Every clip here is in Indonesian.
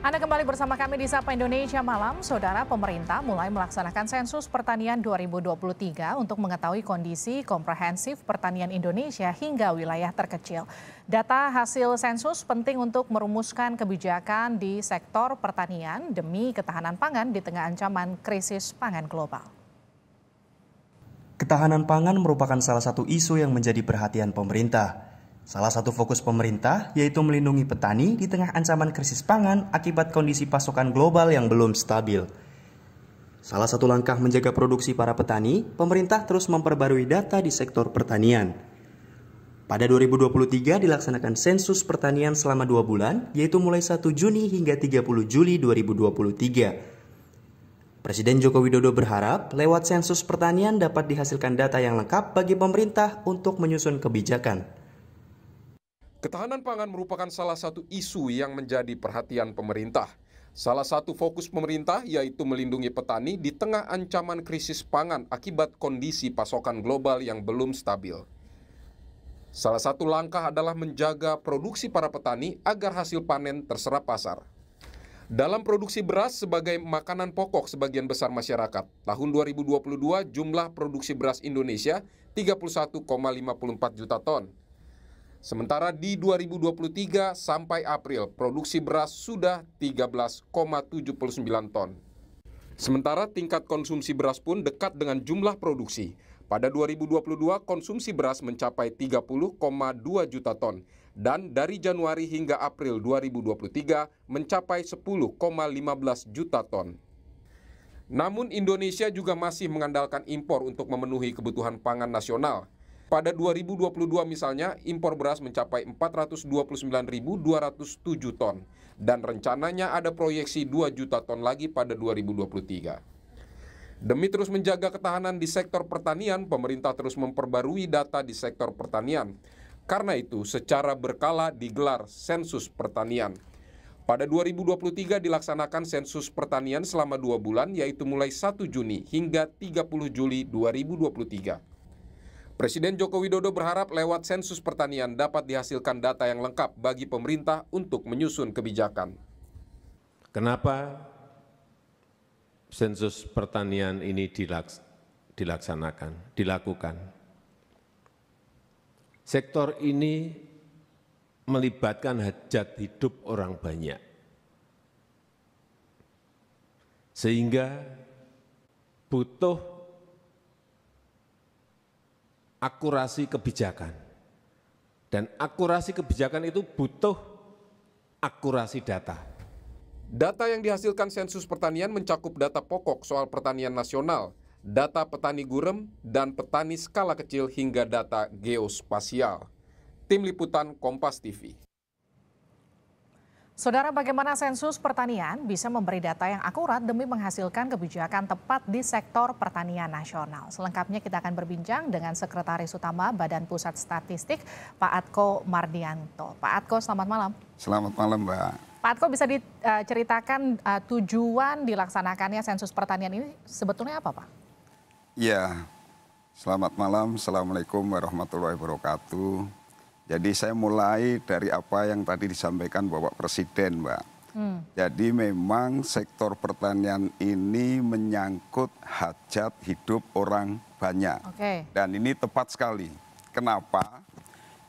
Anda kembali bersama kami di Sapa Indonesia Malam. Saudara, pemerintah mulai melaksanakan sensus pertanian 2023 untuk mengetahui kondisi komprehensif pertanian Indonesia hingga wilayah terkecil. Data hasil sensus penting untuk merumuskan kebijakan di sektor pertanian demi ketahanan pangan di tengah ancaman krisis pangan global. Ketahanan pangan merupakan salah satu isu yang menjadi perhatian pemerintah. Salah satu fokus pemerintah yaitu melindungi petani di tengah ancaman krisis pangan akibat kondisi pasokan global yang belum stabil. Salah satu langkah menjaga produksi para petani, pemerintah terus memperbarui data di sektor pertanian. Pada 2023 dilaksanakan sensus pertanian selama 2 bulan, yaitu mulai 1 Juni hingga 30 Juli 2023. Presiden Joko Widodo berharap lewat sensus pertanian dapat dihasilkan data yang lengkap bagi pemerintah untuk menyusun kebijakan. Ketahanan pangan merupakan salah satu isu yang menjadi perhatian pemerintah. Salah satu fokus pemerintah yaitu melindungi petani di tengah ancaman krisis pangan akibat kondisi pasokan global yang belum stabil. Salah satu langkah adalah menjaga produksi para petani agar hasil panen terserap pasar. Dalam produksi beras sebagai makanan pokok sebagian besar masyarakat, tahun 2022 jumlah produksi beras Indonesia 31,54 juta ton. Sementara di 2023 sampai April, produksi beras sudah 13,79 ton. Sementara tingkat konsumsi beras pun dekat dengan jumlah produksi. Pada 2022, konsumsi beras mencapai 30,2 juta ton. Dan dari Januari hingga April 2023 mencapai 10,15 juta ton. Namun Indonesia juga masih mengandalkan impor untuk memenuhi kebutuhan pangan nasional. Pada 2022 misalnya, impor beras mencapai 429.207 ton. Dan rencananya ada proyeksi 2 juta ton lagi pada 2023. Demi terus menjaga ketahanan di sektor pertanian, pemerintah terus memperbarui data di sektor pertanian. Karena itu, secara berkala digelar sensus pertanian. Pada 2023 dilaksanakan sensus pertanian selama 2 bulan, yaitu mulai 1 Juni hingga 30 Juli 2023. Presiden Joko Widodo berharap lewat sensus pertanian dapat dihasilkan data yang lengkap bagi pemerintah untuk menyusun kebijakan. Kenapa sensus pertanian ini dilakukan? Sektor ini melibatkan hajat hidup orang banyak. Sehingga butuh akurasi kebijakan. Dan akurasi kebijakan itu butuh akurasi data. Data yang dihasilkan sensus pertanian mencakup data pokok soal pertanian nasional, data petani gurem, dan petani skala kecil hingga data geospasial. Tim Liputan Kompas TV. Saudara, bagaimana sensus pertanian bisa memberi data yang akurat demi menghasilkan kebijakan tepat di sektor pertanian nasional? Selengkapnya kita akan berbincang dengan Sekretaris Utama Badan Pusat Statistik, Pak Atko Mardianto. Pak Atko, selamat malam. Selamat malam, Mbak. Pak Atko, bisa diceritakan tujuan dilaksanakannya sensus pertanian ini sebetulnya apa, Pak? Ya, selamat malam. Assalamualaikum warahmatullahi wabarakatuh. Jadi saya mulai dari apa yang tadi disampaikan Bapak Presiden, Mbak. Jadi memang sektor pertanian ini menyangkut hajat hidup orang banyak. Dan ini tepat sekali. Kenapa?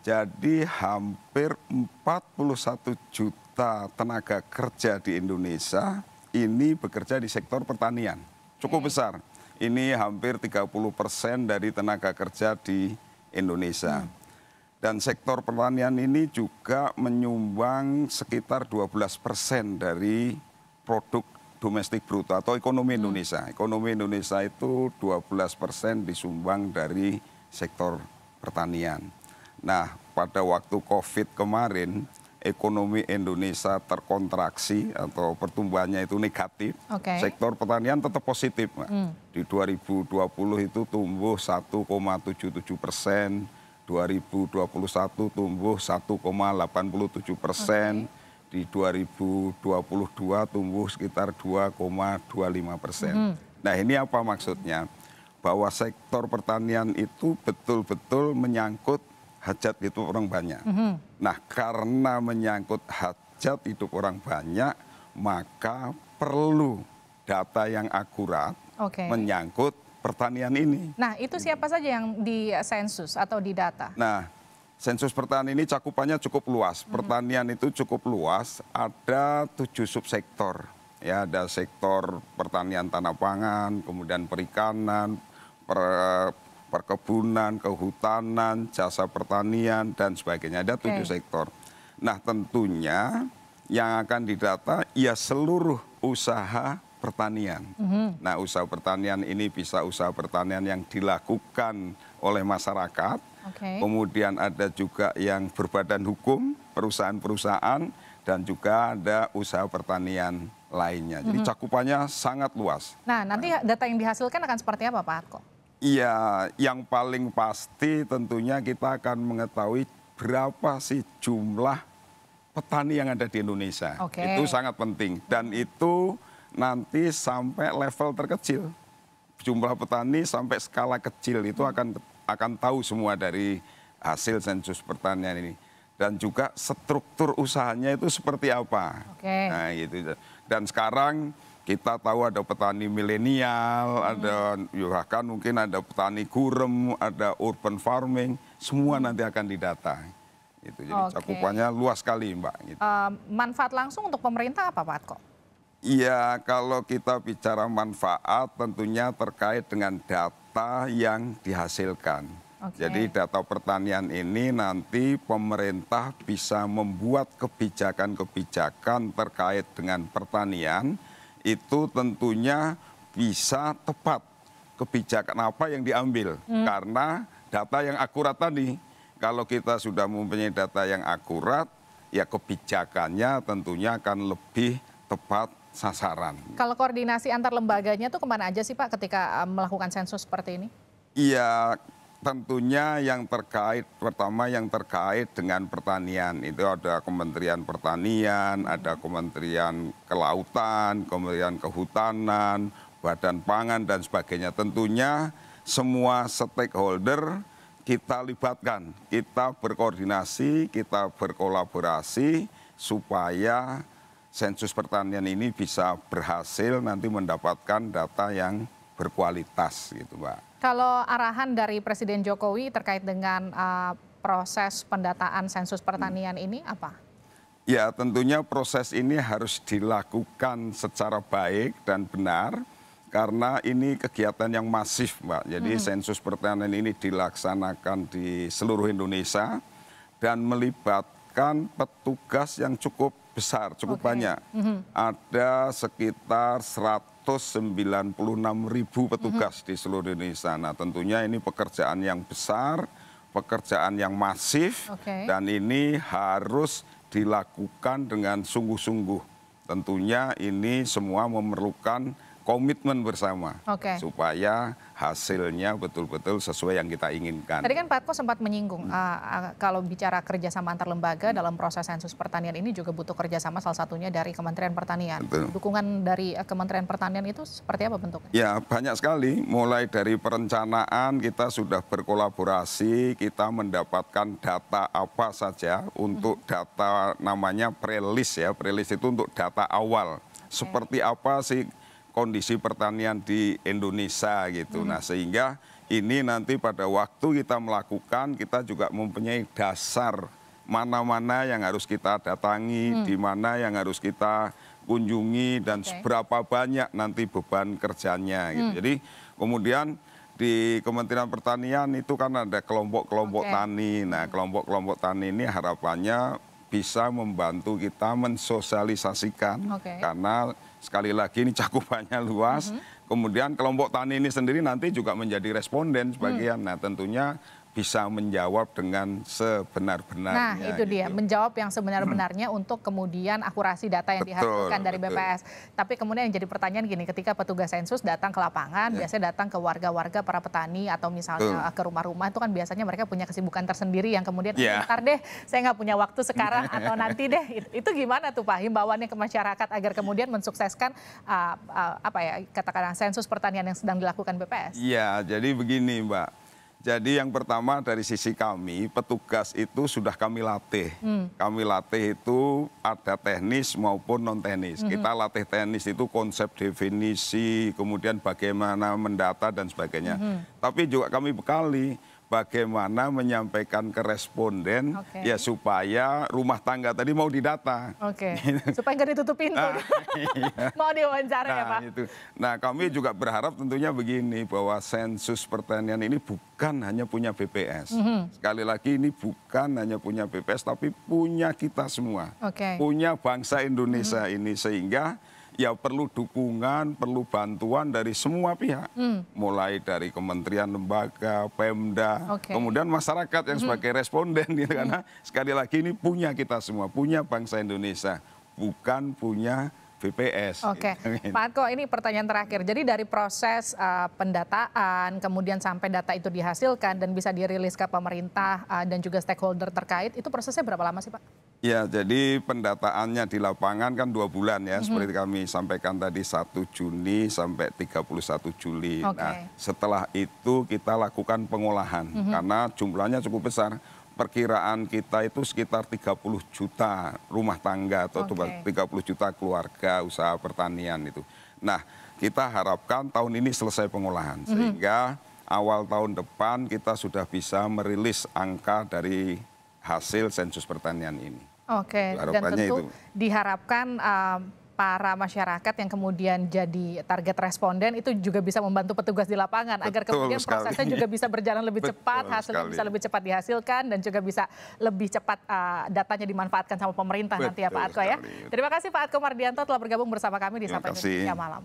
Jadi hampir 41 juta tenaga kerja di Indonesia ini bekerja di sektor pertanian. Cukup besar. Ini hampir 30% dari tenaga kerja di Indonesia. Dan sektor pertanian ini juga menyumbang sekitar 12% dari produk domestik bruto atau ekonomi Indonesia. Ekonomi Indonesia itu 12% disumbang dari sektor pertanian. Nah, pada waktu COVID kemarin, ekonomi Indonesia terkontraksi atau pertumbuhannya itu negatif. Sektor pertanian tetap positif, Mbak. Di 2020 itu tumbuh 1,77%. 2021 tumbuh 1,87%, di 2022 tumbuh sekitar 2,25%. Nah, ini apa maksudnya? Bahwa sektor pertanian itu betul-betul menyangkut hajat hidup orang banyak. Nah, karena menyangkut hajat hidup orang banyak, maka perlu data yang akurat menyangkut pertanian ini. Nah, itu siapa saja yang di sensus atau di data? Nah, sensus pertanian ini cakupannya cukup luas. Pertanian itu cukup luas, ada 7 subsektor. Ya, ada sektor pertanian tanah pangan, kemudian perikanan, perkebunan, kehutanan, jasa pertanian, dan sebagainya. Ada 7 sektor. Nah, tentunya yang akan didata ya seluruh usaha pertanian. Nah, usaha pertanian ini bisa usaha pertanian yang dilakukan oleh masyarakat. Kemudian ada juga yang berbadan hukum, perusahaan-perusahaan, dan juga ada usaha pertanian lainnya. Jadi cakupannya sangat luas. Nah, nanti data yang dihasilkan akan seperti apa, Pak Atko? Iya, yang paling pasti tentunya kita akan mengetahui berapa sih jumlah petani yang ada di Indonesia. Itu sangat penting. Dan itu nanti sampai level terkecil. Jumlah petani sampai skala kecil itu akan tahu semua dari hasil sensus pertanian ini. Dan juga struktur usahanya itu seperti apa. Nah, gitu. Dan sekarang kita tahu ada petani milenial, ada bahkan mungkin ada petani gurem, ada urban farming, semua nanti akan didata. Gitu. Jadi cakupannya luas sekali, Mbak. Gitu. Manfaat langsung untuk pemerintah apa, Pak Atko? Iya, kalau kita bicara manfaat tentunya terkait dengan data yang dihasilkan. Jadi data pertanian ini nanti pemerintah bisa membuat kebijakan-kebijakan terkait dengan pertanian, itu tentunya bisa tepat kebijakan apa yang diambil. Karena data yang akurat tadi, kalau kita sudah mempunyai data yang akurat, ya kebijakannya tentunya akan lebih tepat sasaran. Kalau koordinasi antar lembaganya itu kemana aja sih Pak ketika melakukan sensus seperti ini? Iya, tentunya yang terkait, pertama yang terkait dengan pertanian, itu ada Kementerian Pertanian, ada Kementerian Kelautan, Kementerian Kehutanan, Badan Pangan, dan sebagainya. Tentunya semua stakeholder kita libatkan, kita berkoordinasi, kita berkolaborasi, supaya sensus pertanian ini bisa berhasil nanti mendapatkan data yang berkualitas gitu, Mbak. Kalau arahan dari Presiden Jokowi terkait dengan proses pendataan sensus pertanian ini apa? Ya, tentunya proses ini harus dilakukan secara baik dan benar karena ini kegiatan yang masif, Mbak. Jadi sensus pertanian ini dilaksanakan di seluruh Indonesia dan melibatkan petugas yang cukup besar, cukup banyak. Ada sekitar 196.000 petugas di seluruh Indonesia. Nah, tentunya ini pekerjaan yang besar, pekerjaan yang masif, dan ini harus dilakukan dengan sungguh-sungguh. Tentunya ini semua memerlukan komitmen bersama supaya hasilnya betul-betul sesuai yang kita inginkan. Tadi kan Pak Atko sempat menyinggung kalau bicara kerjasama antar lembaga dalam proses sensus pertanian ini juga butuh kerjasama salah satunya dari Kementerian Pertanian. Dukungan dari Kementerian Pertanian itu seperti apa bentuknya? Ya, banyak sekali. Mulai dari perencanaan kita sudah berkolaborasi, kita mendapatkan data apa saja untuk data namanya pre-list ya. Pre-list itu untuk data awal. Seperti apa sih kondisi pertanian di Indonesia gitu. Nah, sehingga ini nanti pada waktu kita melakukan, kita juga mempunyai dasar mana-mana yang harus kita datangi, di mana yang harus kita kunjungi, dan seberapa banyak nanti beban kerjanya gitu. Jadi kemudian di Kementerian Pertanian itu kan ada kelompok-kelompok tani. Nah, kelompok-kelompok tani ini harapannya bisa membantu kita mensosialisasikan karena sekali lagi ini cakupannya luas. Kemudian kelompok tani ini sendiri nanti juga menjadi responden sebagian. Nah, tentunya bisa menjawab dengan sebenar-benarnya. Nah, itu dia, menjawab yang sebenar-benarnya untuk kemudian akurasi data yang dihasilkan dari BPS. Tapi kemudian yang jadi pertanyaan gini, ketika petugas sensus datang ke lapangan, biasanya datang ke warga-warga, para petani, atau misalnya ke rumah-rumah, itu kan biasanya mereka punya kesibukan tersendiri yang kemudian, ntar deh, saya nggak punya waktu sekarang, atau nanti deh. Itu gimana tuh Pak, himbauannya ke masyarakat agar kemudian mensukseskan, katakanlah sensus pertanian yang sedang dilakukan BPS? Iya, jadi begini Mbak. Jadi yang pertama dari sisi kami, petugas itu sudah kami latih. Kami latih itu ada teknis maupun non-teknis. Kita latih teknis itu konsep definisi, kemudian bagaimana mendata dan sebagainya. Tapi juga kami bekali bagaimana menyampaikan ke responden ya supaya rumah tangga tadi mau didata. Supaya nggak ditutup pintu. Iya. Mau diwawancara ya Pak. Itu. Nah kami juga berharap tentunya begini bahwa sensus pertanian ini bukan hanya punya BPS. Sekali lagi ini bukan hanya punya BPS tapi punya kita semua. Punya bangsa Indonesia ini sehingga ya perlu dukungan, perlu bantuan dari semua pihak. Mulai dari kementerian, lembaga, Pemda, kemudian masyarakat yang sebagai responden. Gitu, karena sekali lagi ini punya kita semua, punya bangsa Indonesia, bukan punya BPS. Gitu. Pak Atko, ini pertanyaan terakhir. Jadi dari proses pendataan, kemudian sampai data itu dihasilkan dan bisa dirilis ke pemerintah dan juga stakeholder terkait, itu prosesnya berapa lama sih Pak? Ya, jadi pendataannya di lapangan kan 2 bulan ya, seperti kami sampaikan tadi 1 Juni sampai 31 Juli. Nah, setelah itu kita lakukan pengolahan karena jumlahnya cukup besar. Perkiraan kita itu sekitar 30 juta rumah tangga atau 30 juta keluarga usaha pertanian itu. Nah, kita harapkan tahun ini selesai pengolahan sehingga awal tahun depan kita sudah bisa merilis angka dari hasil sensus pertanian ini. Dan tentu diharapkan para masyarakat yang kemudian jadi target responden itu juga bisa membantu petugas di lapangan agar kemudian prosesnya juga bisa berjalan lebih cepat, hasilnya bisa lebih cepat dihasilkan dan juga bisa lebih cepat datanya dimanfaatkan sama pemerintah nanti ya Pak Atko ya. Terima kasih Pak Atko Mardianto telah bergabung bersama kami di Sapa Indonesia Malam.